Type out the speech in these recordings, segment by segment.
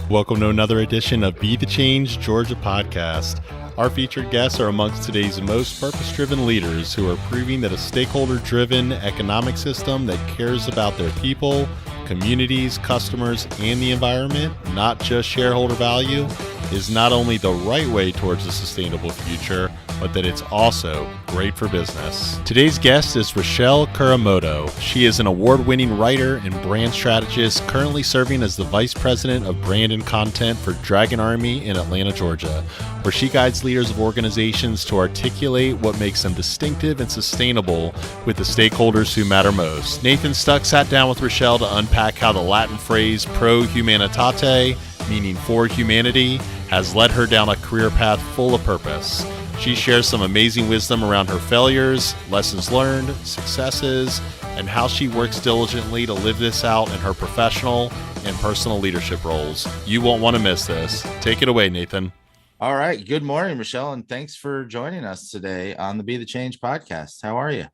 Welcome to another edition of Be the Change Georgia podcast. Our featured guests are amongst today's most purpose-driven leaders who are proving that a stakeholder-driven economic system that cares about their people, communities, customers, and the environment, not just shareholder value, is not only the right way towards a sustainable future, but that it's also great for business. Today's guest is Rachelle Kuramoto. She is an award-winning writer and brand strategist, currently serving as the Vice President of Brand and Content for Dragon Army in Atlanta, Georgia, where she guides leaders of organizations to articulate what makes them distinctive and sustainable with the stakeholders who matter most. Nathan Stuck sat down with Rachelle to unpack how the Latin phrase pro humanitate, meaning for humanity, has led her down a career path full of purpose. She shares some amazing wisdom around her failures, lessons learned, successes, and how she works diligently to live this out in her professional and personal leadership roles. You won't want to miss this. Take it away, Nathan. All right. Good morning, Rachelle, and thanks for joining us today on the Be the Change podcast. How are you?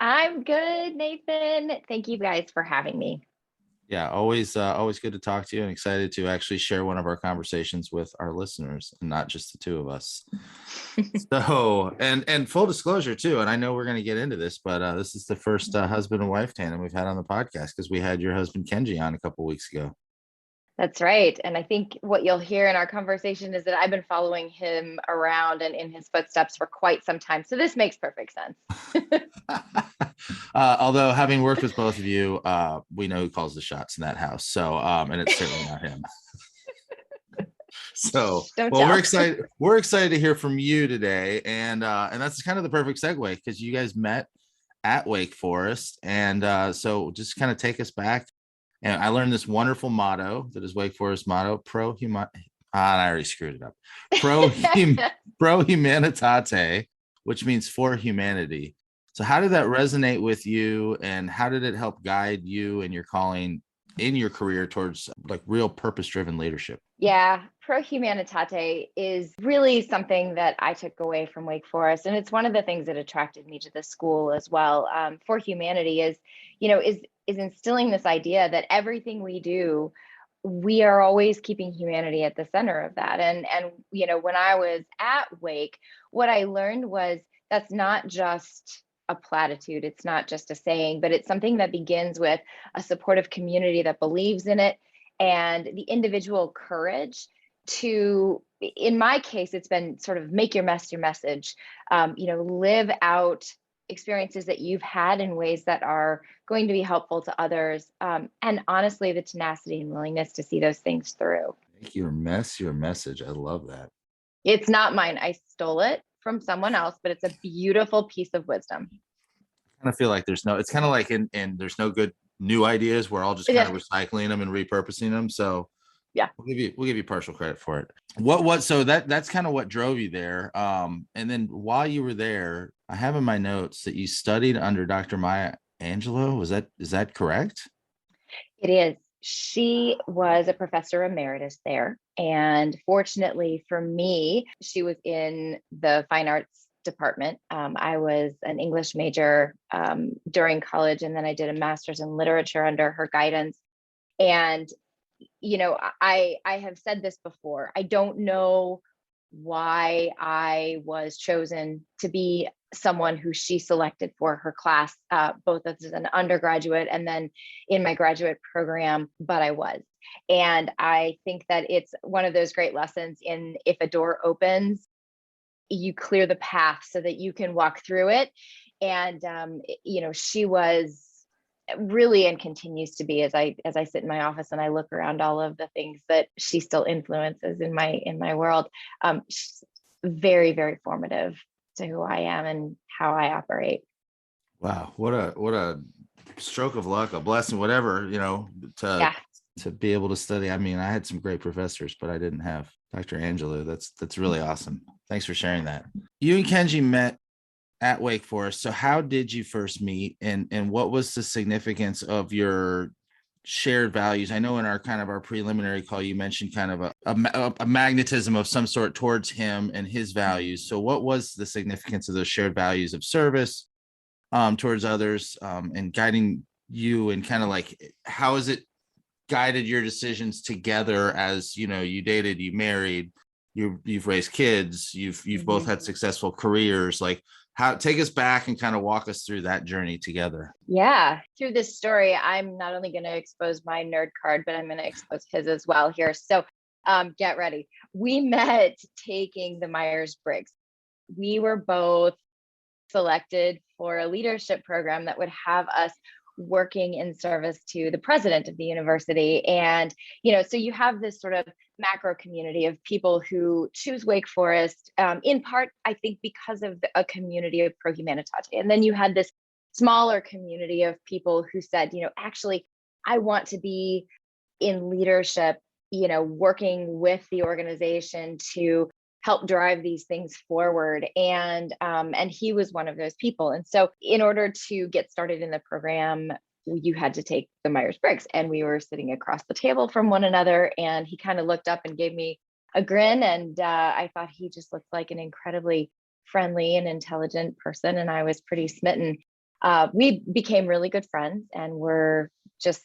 I'm good, Nathan. Thank you guys for having me. Yeah, always good to talk to you, and excited to actually share one of our conversations with our listeners and not just the two of us. So, and full disclosure too, and I know we're going to get into this, but this is the first husband and wife tandem we've had on the podcast because we had your husband Kenji on a couple weeks ago. That's right. And I think what you'll hear in our conversation is that I've been following him around and in his footsteps for quite some time. So this makes perfect sense. Although having worked with both of you, we know who calls the shots in that house. So, and it's certainly not him. So, we're excited to hear from you today. And that's kind of the perfect segue because you guys met at Wake Forest. And so just kind of take us back. And I learned this wonderful motto that is Wake Forest motto, I already screwed it up. Pro humanitate, which means for humanity. So how did that resonate with you, and how did it help guide you and your calling in your career towards like real purpose-driven leadership? Yeah, pro humanitate is really something that I took away from Wake Forest, and it's one of the things that attracted me to the school as well. For humanity is instilling this idea that everything we do, we are always keeping humanity at the center of that. And when I was at Wake, what I learned was that's not just a platitude. It's not just a saying, but it's something that begins with a supportive community that believes in it and the individual courage to, in my case, it's been sort of make your mess your message, live out experiences that you've had in ways that are going to be helpful to others. And honestly, the tenacity and willingness to see those things through. Make your mess your message. I love that. It's not mine. I stole it from someone else, but it's a beautiful piece of wisdom. I kind of feel like it's kind of like in there's no good new ideas. We're all just kind of recycling them and repurposing them. So yeah, we'll give you partial credit for it. So that's kind of what drove you there. And then while you were there, I have in my notes that you studied under Dr. Maya Angelou. Is that correct? It is. She was a professor emeritus there. And fortunately for me, she was in the fine arts department. I was an English major during college, and then I did a master's in literature under her guidance. And I have said this before. I don't know why I was chosen to be someone who she selected for her class, both as an undergraduate and then in my graduate program, but I was. And I think that it's one of those great lessons in if a door opens, you clear the path so that you can walk through it. And, she was really, and continues to be, as I sit in my office and I look around all of the things that she still influences in my world, she's very, very formative to who I am and how I operate. Wow, what a stroke of luck, a blessing, whatever, to be able to study. I mean, I had some great professors, but I didn't have Dr. Angelou. That's really awesome. Thanks for sharing that. You and Kenji met at Wake Forest. So how did you first meet, and what was the significance of your shared values? I know in our preliminary call, you mentioned kind of a magnetism of some sort towards him and his values. So what was the significance of those shared values of service towards others and guiding you, and kind of like, how has it guided your decisions together as, you know, you dated, you married, you've raised kids, you've both had successful careers. Like, how, take us back and kind of walk us through that journey together. Yeah. Through this story, I'm not only going to expose my nerd card, but I'm going to expose his as well here. So get ready. We met taking the Myers-Briggs. We were both selected for a leadership program that would have us working in service to the president of the university. And, you know, so you have this sort of macro community of people who choose Wake Forest, in part, I think, because of a community of pro humanitate. And then you had this smaller community of people who said, you know, actually, I want to be in leadership, you know, working with the organization to help drive these things forward. And he was one of those people. And so in order to get started in the program, you had to take the Myers-Briggs, and we were sitting across the table from one another. And he kind of looked up and gave me a grin. And I thought he just looked like an incredibly friendly and intelligent person. And I was pretty smitten. We became really good friends, and were just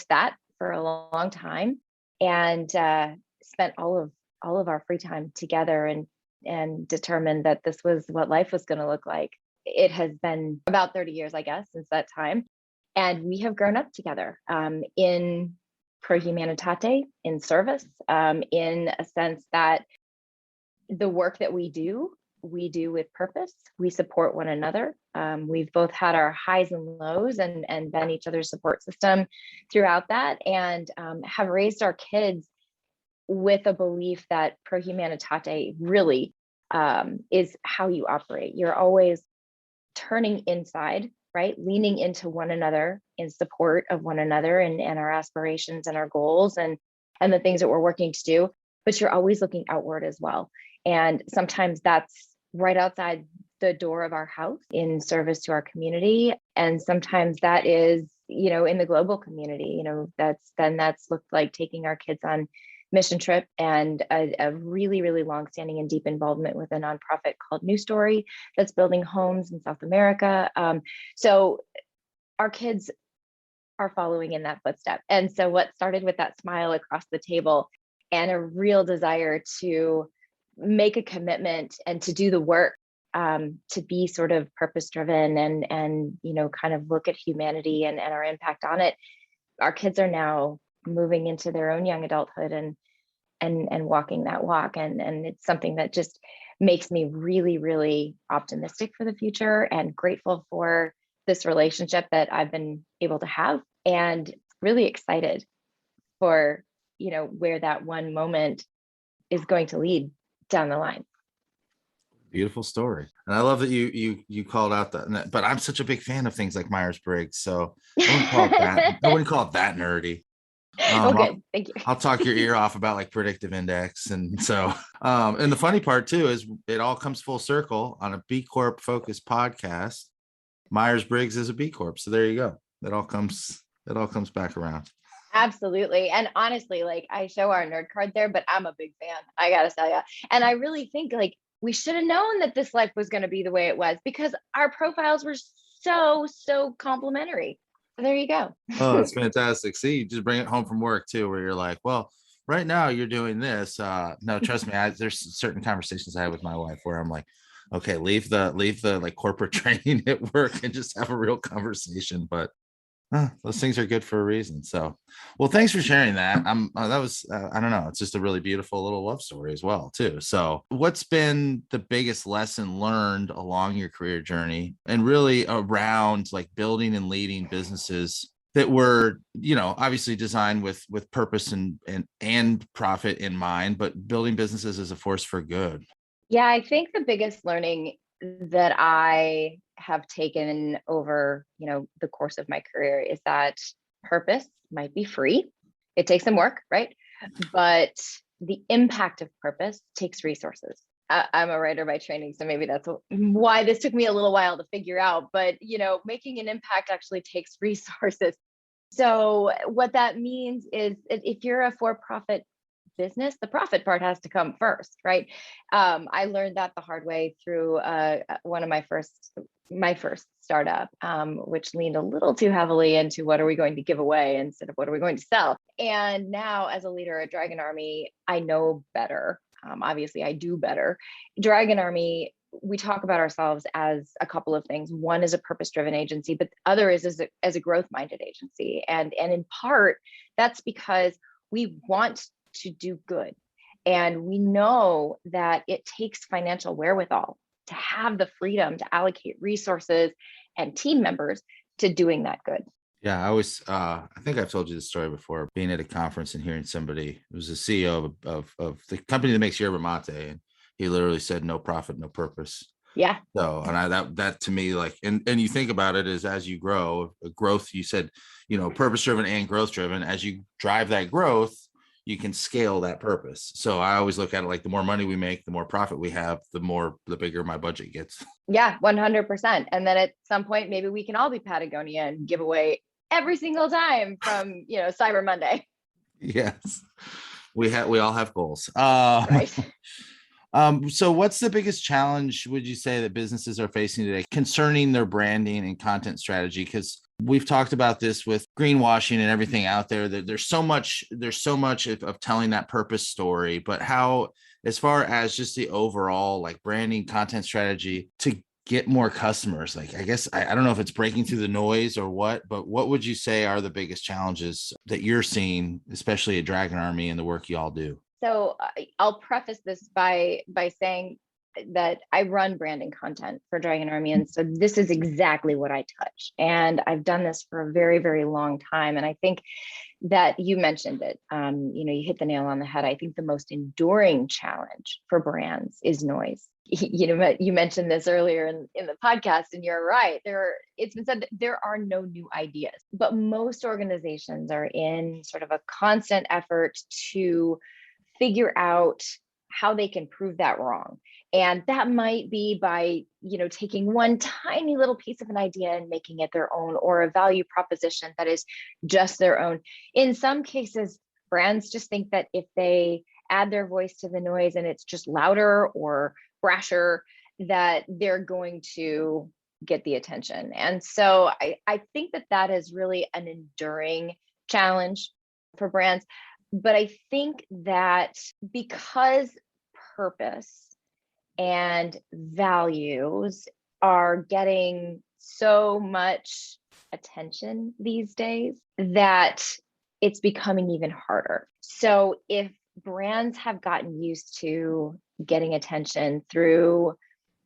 that for a long time, and spent all of our free time together, and determined that this was what life was going to look like. It has been about 30 years, I guess, since that time. And we have grown up together in pro humanitate, in service, in a sense that the work that we do with purpose. We support one another. We've both had our highs and lows, and been each other's support system throughout that, and have raised our kids with a belief that pro humanitate really is how you operate. You're always turning inside, right? Leaning into one another in support of one another, and our aspirations and our goals, and the things that we're working to do. But you're always looking outward as well. And sometimes that's right outside the door of our house in service to our community. And sometimes that is, you know, in the global community. You know, that's looked like taking our kids on mission trip, and a really, really long-standing and deep involvement with a nonprofit called New Story that's building homes in South America. So our kids are following in that footstep. And so what started with that smile across the table and a real desire to make a commitment and to do the work, to be sort of purpose-driven, and you know, kind of look at humanity and our impact on it. Our kids are now moving into their own young adulthood, and walking that walk. And it's something that just makes me really, really optimistic for the future, and grateful for this relationship that I've been able to have, and really excited for, you know, where that one moment is going to lead down the line. Beautiful story. And I love that you called out that, but I'm such a big fan of things like Myers-Briggs. So I wouldn't call it that. I wouldn't call it that nerdy. Okay, thank you. I'll talk your ear off about like predictive index. And so, and the funny part too, is it all comes full circle on a B Corp focused podcast. Myers-Briggs is a B Corp. So there you go. It all comes back around. Absolutely. And honestly, like, I show our nerd card there, but I'm a big fan, I gotta tell you. And I really think, like, we should have known that this life was going to be the way it was, because our profiles were so complementary. So there you go. Oh, it's fantastic. See, you just bring it home from work too, where you're like, well, right now you're doing this. No, trust me, there's certain conversations I had with my wife where I'm like, okay, leave the like corporate training at work and just have a real conversation. But those things are good for a reason. So, well, thanks for sharing that. That was, I don't know, it's just a really beautiful little love story as well too. So what's been the biggest lesson learned along your career journey, and really around like building and leading businesses that were, you know, obviously designed with purpose and profit in mind, but building businesses as a force for good? Yeah, I think the biggest learning that I have taken over, you know, the course of my career is that purpose might be free. It takes some work, right? But the impact of purpose takes resources. I'm a writer by training, so maybe that's why this took me a little while to figure out. But, you know, making an impact actually takes resources. So what that means is, if you're a for-profit business, the profit part has to come first, right? I learned that the hard way through one of my first startup, which leaned a little too heavily into what are we going to give away instead of what are we going to sell. And now as a leader at Dragon Army, I know better. Obviously, I do better. Dragon Army, we talk about ourselves as a couple of things. One is a purpose-driven agency, but the other is as a growth-minded agency. And in part, that's because we want to do good. And we know that it takes financial wherewithal to have the freedom to allocate resources and team members to doing that good. Yeah, I think I've told you this story before, being at a conference and hearing somebody who was the CEO of the company that makes yerba mate, and he literally said, no profit, no purpose. Yeah. So, and that to me, like, and you think about it as you grow, growth, you said, purpose driven and growth driven. As you drive that growth, you can scale that purpose. So I always look at it like the more money we make, the more profit we have, the bigger my budget gets. Yeah, 100%. And then at some point, maybe we can all be Patagonia and give away every single time from, Cyber Monday. Yes. We all have goals. Right. So what's the biggest challenge, would you say, that businesses are facing today concerning their branding and content strategy? Because we've talked about this with greenwashing and everything out there, that there's so much of telling that purpose story, but how, as far as just the overall like branding content strategy to get more customers, like, I guess, I don't know if it's breaking through the noise or what, but what would you say are the biggest challenges that you're seeing, especially at Dragon Army and the work you all do? So I'll preface this by saying that I run branding content for Dragon Army. And so this is exactly what I touch. And I've done this for a very, very long time. And I think that you mentioned it, you hit the nail on the head. I think the most enduring challenge for brands is noise. You mentioned this earlier in the podcast, and you're right. It's been said that there are no new ideas, but most organizations are in sort of a constant effort to figure out how they can prove that wrong. And that might be by, taking one tiny little piece of an idea and making it their own, or a value proposition that is just their own. In some cases, brands just think that if they add their voice to the noise and it's just louder or brasher, that they're going to get the attention. And so I think that is really an enduring challenge for brands. But I think that because purpose and values are getting so much attention these days, that it's becoming even harder. So if brands have gotten used to getting attention through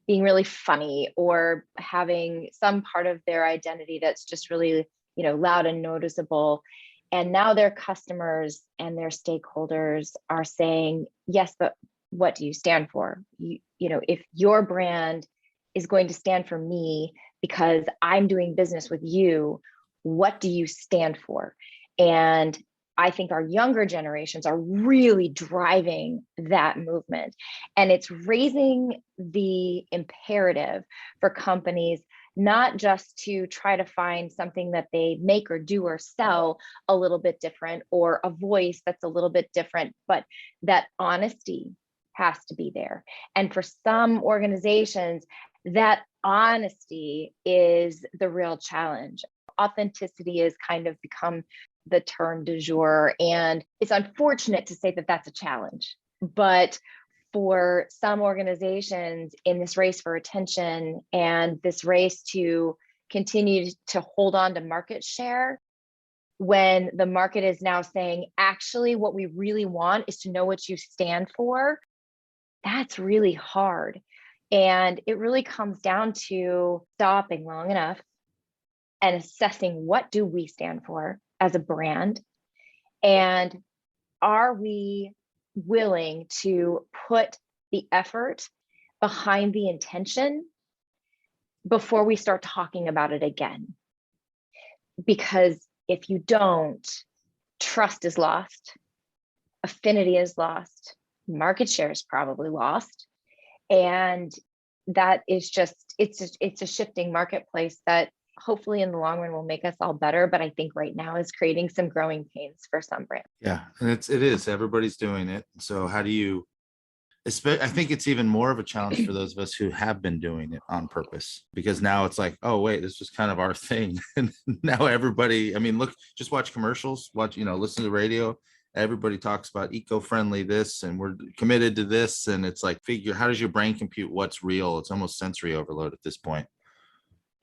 being really funny or having some part of their identity that's just really, loud and noticeable, and now their customers and their stakeholders are saying, yes, but what do you stand for? If your brand is going to stand for me because I'm doing business with you, what do you stand for? And I think our younger generations are really driving that movement. And it's raising the imperative for companies not just to try to find something that they make or do or sell a little bit different, or a voice that's a little bit different, but that honesty has to be there. And for some organizations, that honesty is the real challenge. Authenticity has kind of become the term du jour, and it's unfortunate to say that that's a challenge. But for some organizations in this race for attention and this race to continue to hold on to market share, when the market is now saying, actually, what we really want is to know what you stand for, that's really hard. And it really comes down to stopping long enough and assessing, what do we stand for as a brand? And are we willing to put the effort behind the intention before we start talking about it again? Because if you don't, trust is lost, affinity is lost, market share is probably lost. And that is just, it's a shifting marketplace that hopefully in the long run will make us all better. But I think right now is creating some growing pains for some brands. Yeah, and it is. Everybody's doing it. So how do you, I think it's even more of a challenge for those of us who have been doing it on purpose, because now it's like, oh, wait, this was kind of our thing. And now everybody, I mean, look, just watch commercials, listen to the radio. Everybody talks about eco-friendly this, and we're committed to this. And it's like, how does your brain compute what's real? It's almost sensory overload at this point.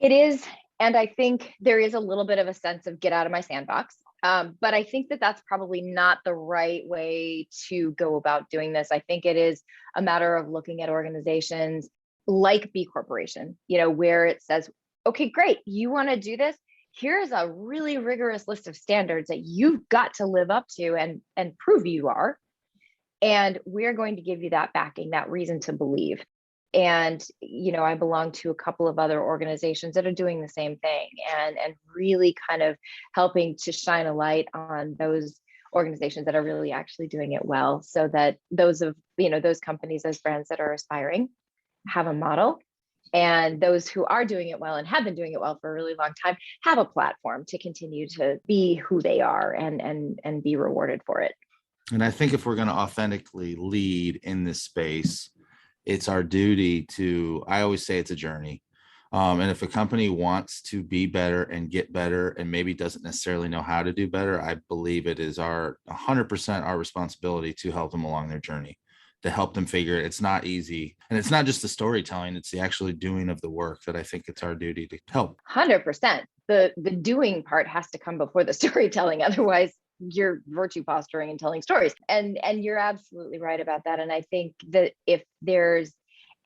It is. And I think there is a little bit of a sense of get out of my sandbox. But I think that that's probably not the right way to go about doing this. I think it is a matter of looking at organizations like B Corporation, where it says, okay, great, you want to do this? Here's a really rigorous list of standards that you've got to live up to and prove you are. And we're going to give you that backing, that reason to believe. And, I belong to a couple of other organizations that are doing the same thing and really kind of helping to shine a light on those organizations that are really actually doing it well, so that those companies, those brands that are aspiring have a model, and those who are doing it well and have been doing it well for a really long time have a platform to continue to be who they are and be rewarded for it. And I think if we're going to authentically lead in this space, it's our duty to, I always say it's a journey. And if a company wants to be better and get better and maybe doesn't necessarily know how to do better, I believe it is 100% our responsibility to help them along their journey, to help them figure it. It's not easy. And it's not just the storytelling, it's the actually doing of the work that I think it's our duty to help. 100%. The doing part has to come before the storytelling. Otherwise, you're virtue posturing and telling stories. And you're absolutely right about that. And I think that if there's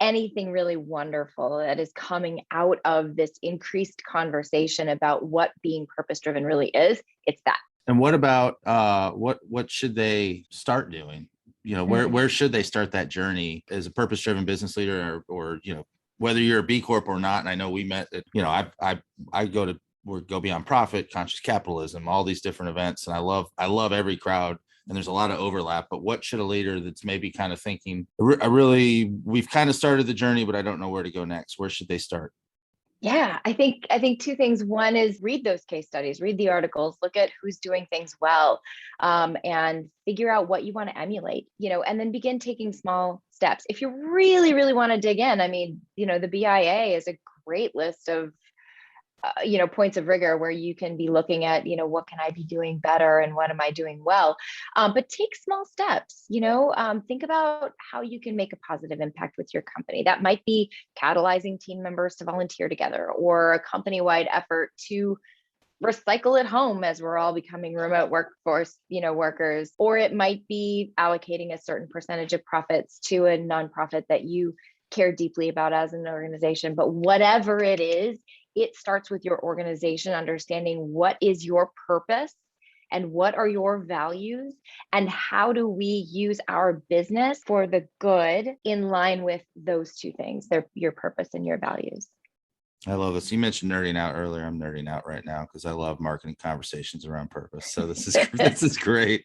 anything really wonderful that is coming out of this increased conversation about what being purpose-driven really is, it's that. And what about what should they start doing? Where should they start that journey as a purpose-driven business leader, or whether you're a B Corp or not? And I know we met at, I go beyond profit, conscious capitalism, all these different events. And I love every crowd, and there's a lot of overlap, but what should a leader that's maybe kind of thinking, we've kind of started the journey, but I don't know where to go next. Where should they start? Yeah, I think two things. One is read those case studies, read the articles, look at who's doing things well, and figure out what you want to emulate, and then begin taking small steps. If you really, really want to dig in, the BIA is a great list of points of rigor where you can be looking at, what can I be doing better and what am I doing well? But take small steps, think about how you can make a positive impact with your company. That might be catalyzing team members to volunteer together, or a company-wide effort to recycle at home as we're all becoming remote workforce, workers, or it might be allocating a certain percentage of profits to a nonprofit that you care deeply about as an organization. But whatever it is, it starts with your organization understanding what is your purpose and what are your values, and how do we use our business for the good in line with those two things, your purpose and your values. I love this. You mentioned nerding out earlier. I'm nerding out right now because I love marketing conversations around purpose. So this is great.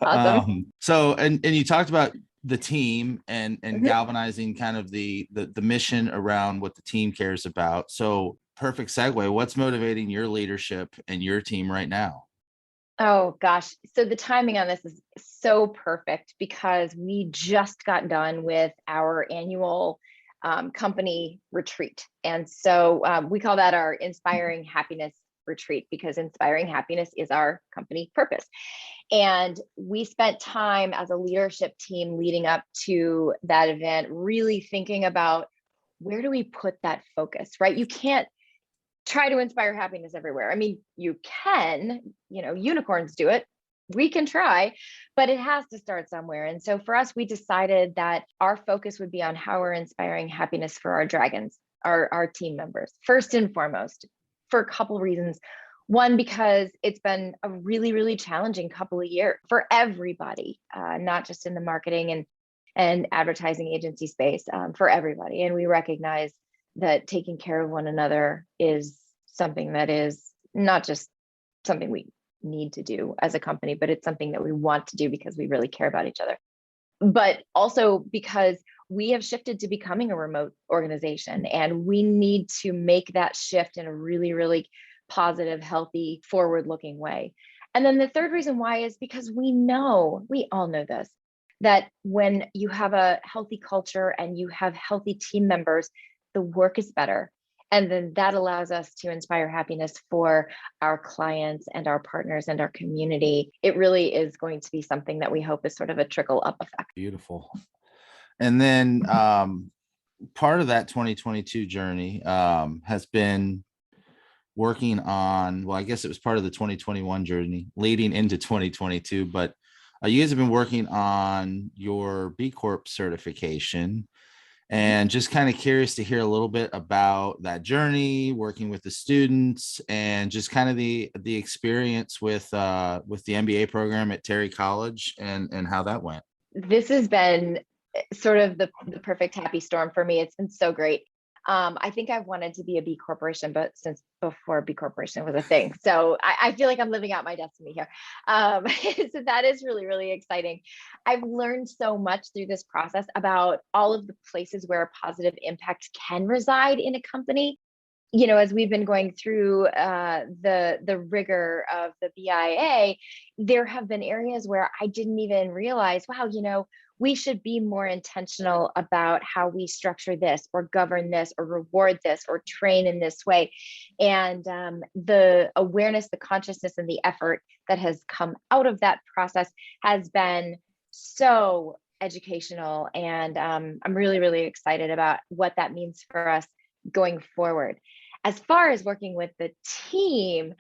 Awesome. And you talked about the team and galvanizing kind of the mission around what the team cares about. So perfect segue. What's motivating your leadership and your team right now? Oh gosh. So the timing on this is so perfect because we just got done with our annual company retreat. And so we call that our Inspiring Happiness Retreat, because inspiring happiness is our company purpose. And we spent time as a leadership team leading up to that event, really thinking about, where do we put that focus, right? You can't try to inspire happiness everywhere. I mean, you can, unicorns do it. We can try, but it has to start somewhere. And so for us, we decided that our focus would be on how we're inspiring happiness for our dragons, our team members, first and foremost, for a couple reasons. One, because it's been a really, really challenging couple of years for everybody, not just in the marketing and advertising agency space, for everybody. And we recognize that taking care of one another is something that is not just something we need to do as a company, but it's something that we want to do because we really care about each other. But also because we have shifted to becoming a remote organization, and we need to make that shift in a really, really positive, healthy, forward-looking way. And then the third reason why is because we all know this, that when you have a healthy culture and you have healthy team members, the work is better. And then that allows us to inspire happiness for our clients and our partners and our community. It really is going to be something that we hope is sort of a trickle up effect. Beautiful. And then part of that 2022 journey has been working on, well, I guess it was part of the 2021 journey leading into 2022, but you guys have been working on your B Corp certification, and just kind of curious to hear a little bit about that journey, working with the students, and just kind of the experience with the MBA program at Terry College and how that went. This has been sort of the perfect happy storm for me. It's been so great. I think I've wanted to be a B corporation, but since before B corporation was a thing. So I feel like I'm living out my destiny here. So that is really, really exciting. I've learned so much through this process about all of the places where a positive impact can reside in a company. You know, as we've been going through the rigor of the BIA, there have been areas where I didn't even realize, wow, you know, we should be more intentional about how we structure this or govern this or reward this or train in this way. And the awareness, the consciousness, and the effort that has come out of that process has been so educational. And I'm really, really excited about what that means for us going forward. As far as working with the team,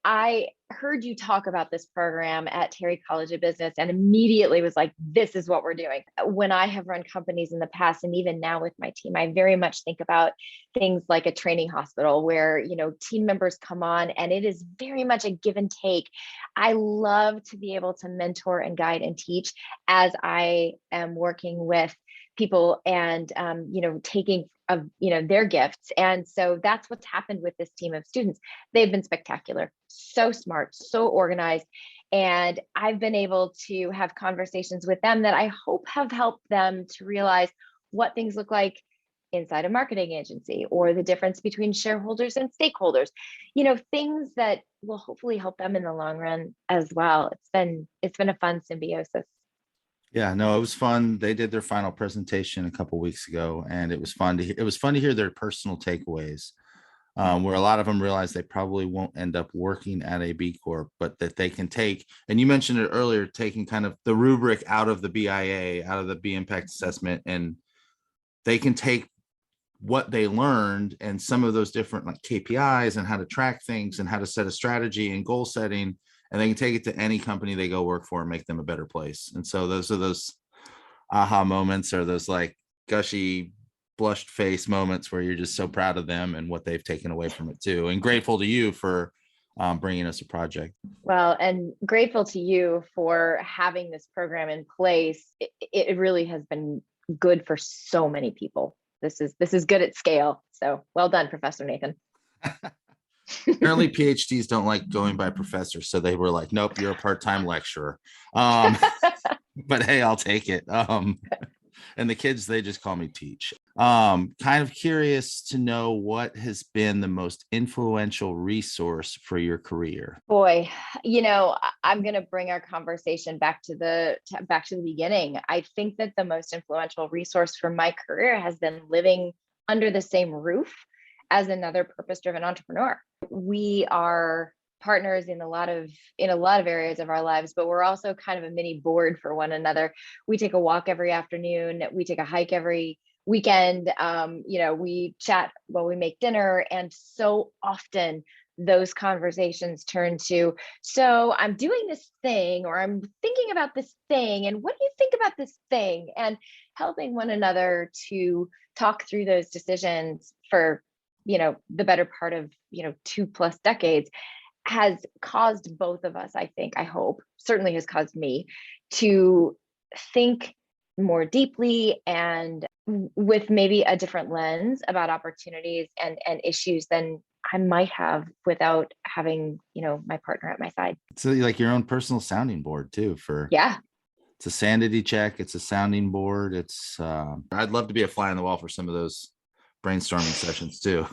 I heard you talk about this program at Terry College of Business and immediately was like, this is what we're doing. When I have run companies in the past, and even now with my team, I very much think about things like a training hospital where, you know, team members come on and it is very much a give and take. I love to be able to mentor and guide and teach as I am working with people and, you know, taking of, you know, their gifts. And so that's what's happened with this team of students. They've been spectacular, so smart, so organized. And I've been able to have conversations with them that I hope have helped them to realize what things look like inside a marketing agency, or the difference between shareholders and stakeholders, you know, things that will hopefully help them in the long run as well. It's been a fun symbiosis. Yeah, no, it was fun. They did their final presentation a couple of weeks ago, and it was fun to hear their personal takeaways, where a lot of them realize they probably won't end up working at a B Corp, but that they can take, and you mentioned it earlier, taking kind of the rubric out of the BIA, out of the B Impact Assessment, and they can take what they learned and some of those different like KPIs and how to track things and how to set a strategy and goal setting, and they can take it to any company they go work for and make them a better place. And so those are those aha moments, or those like gushy blushed face moments where you're just so proud of them and what they've taken away from it too, and grateful to you for bringing us a project. Well, and grateful to you for having this program in place. It really has been good for so many people. This is good at scale. So well done, Professor Nathan. Apparently PhDs don't like going by professor, so they were like, nope, you're a part-time lecturer. But hey, I'll take it. And the kids, they just call me Teach. Kind of curious to know what has been the most influential resource for your career. Boy, you know, I'm going to bring our conversation back to the beginning. I think that the most influential resource for my career has been living under the same roof as another purpose-driven entrepreneur. We are partners in a lot of areas of our lives, but we're also kind of a mini board for one another. We take a walk every afternoon. We take a hike every weekend. You know, we chat while we make dinner. And so often those conversations turn to, so I'm doing this thing, or I'm thinking about this thing, and what do you think about this thing? And helping one another to talk through those decisions for, you know, the better part of, you know, 2+ decades has caused both of us, I hope, certainly has caused me to think more deeply and with maybe a different lens about opportunities and issues than I might have without having, you know, my partner at my side. So like your own personal sounding board too for Yeah. a sanity check. It's a sounding board. I'd love to be a fly on the wall for some of those brainstorming sessions too.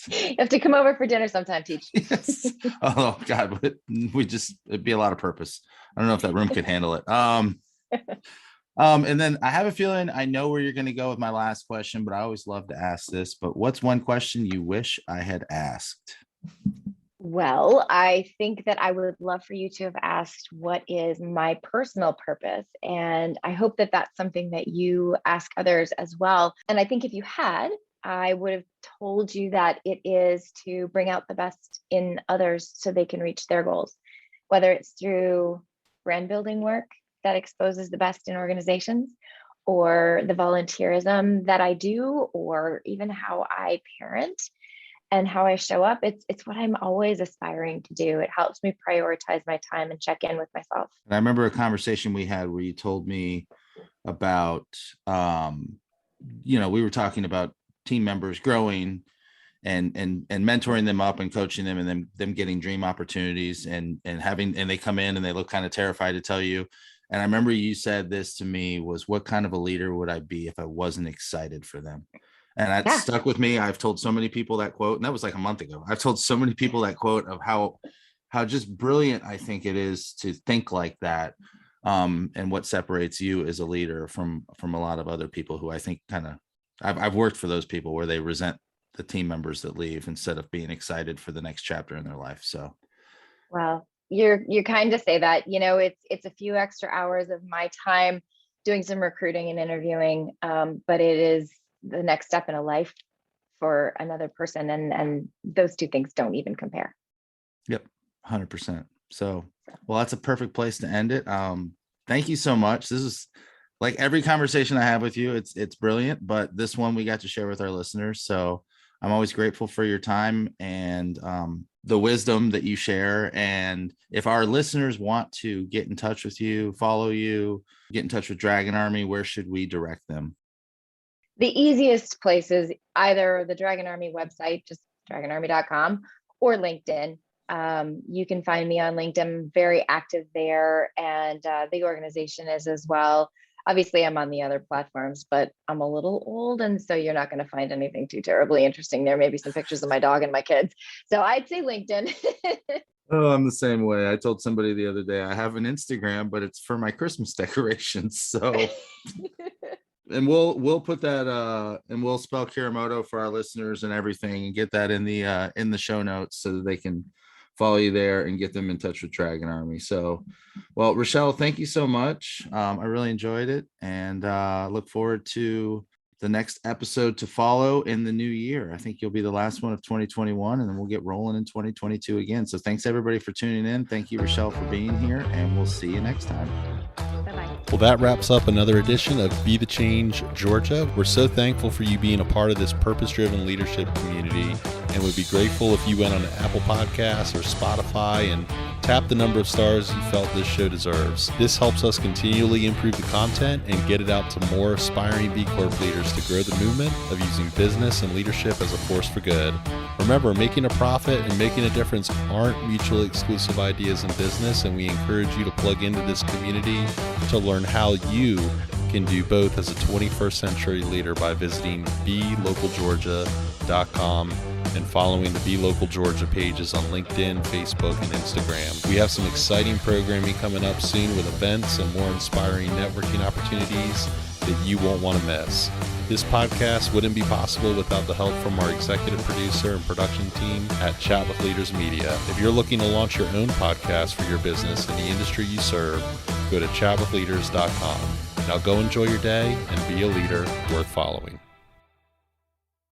You have to come over for dinner sometime, Teach. Yes. Oh God, it'd be a lot of purpose. I don't know if that room could handle it. And then I have a feeling I know where you're going to go with my last question, but I always love to ask this. But what's one question you wish I had asked? Well, I think that I would love for you to have asked, what is my personal purpose? And I hope that that's something that you ask others as well. And I think if you had, I would have told you that it is to bring out the best in others so they can reach their goals, whether it's through brand building work that exposes the best in organizations, or the volunteerism that I do, or even how I parent and how I show up. It's what I'm always aspiring to do. It helps me prioritize my time and check in with myself. And I remember a conversation we had where you told me about, we were talking about team members growing and mentoring them up and coaching them, and them getting dream opportunities and they come in and they look kind of terrified to tell you. And I remember you said this to me was, what kind of a leader would I be if I wasn't excited for them? And that stuck with me. I've told so many people that quote, and that was like a month ago. I've told so many people that quote of how just brilliant I think it is to think like that. And what separates you as a leader from a lot of other people who I think I've worked for those people where they resent the team members that leave instead of being excited for the next chapter in their life. So, well, you're kind to say that. It's a few extra hours of my time doing some recruiting and interviewing, but it is the next step in a life for another person, and those two things don't even compare. Yep, 100%. So, well, that's a perfect place to end it. Thank you so much. This is like every conversation I have with you. It's brilliant, but this one we got to share with our listeners. So I'm always grateful for your time and the wisdom that you share. And if our listeners want to get in touch with you, follow you, get in touch with Dragon Army, where should we direct them? The easiest place is either the Dragon Army website, just dragonarmy.com, or LinkedIn. You can find me on LinkedIn. I'm very active there, and the organization is as well. Obviously, I'm on the other platforms, but I'm a little old, and so you're not going to find anything too terribly interesting there. Maybe some pictures of my dog and my kids. So I'd say LinkedIn. Oh, I'm the same way. I told somebody the other day I have an Instagram, but it's for my Christmas decorations. So, and we'll put that and we'll spell Kuramoto for our listeners and everything, and get that in the show notes so that they can follow you there and get them in touch with Dragon Army. So, well, Rachelle, thank you so much. I really enjoyed it, and look forward to the next episode to follow in the new year. I think you'll be the last one of 2021, and then we'll get rolling in 2022 again. So thanks everybody for tuning in. Thank you, Rachelle, for being here, and we'll see you next time. Bye-bye. Well, that wraps up another edition of Be the Change Georgia. We're so thankful for you being a part of this purpose-driven leadership community, and would be grateful if you went on Apple Podcasts or Spotify and tap the number of stars you felt this show deserves. This helps us continually improve the content and get it out to more aspiring B Corp leaders to grow the movement of using business and leadership as a force for good. Remember, making a profit and making a difference aren't mutually exclusive ideas in business, and we encourage you to plug into this community to learn how you can do both as a 21st century leader by visiting belocalgeorgia.com and following the Be Local Georgia pages on LinkedIn, Facebook, and Instagram. We have some exciting programming coming up soon with events and more inspiring networking opportunities that you won't want to miss. This podcast wouldn't be possible without the help from our executive producer and production team at Chat with Leaders Media. If you're looking to launch your own podcast for your business in the industry you serve, go to chatwithleaders.com. Now go enjoy your day and be a leader worth following.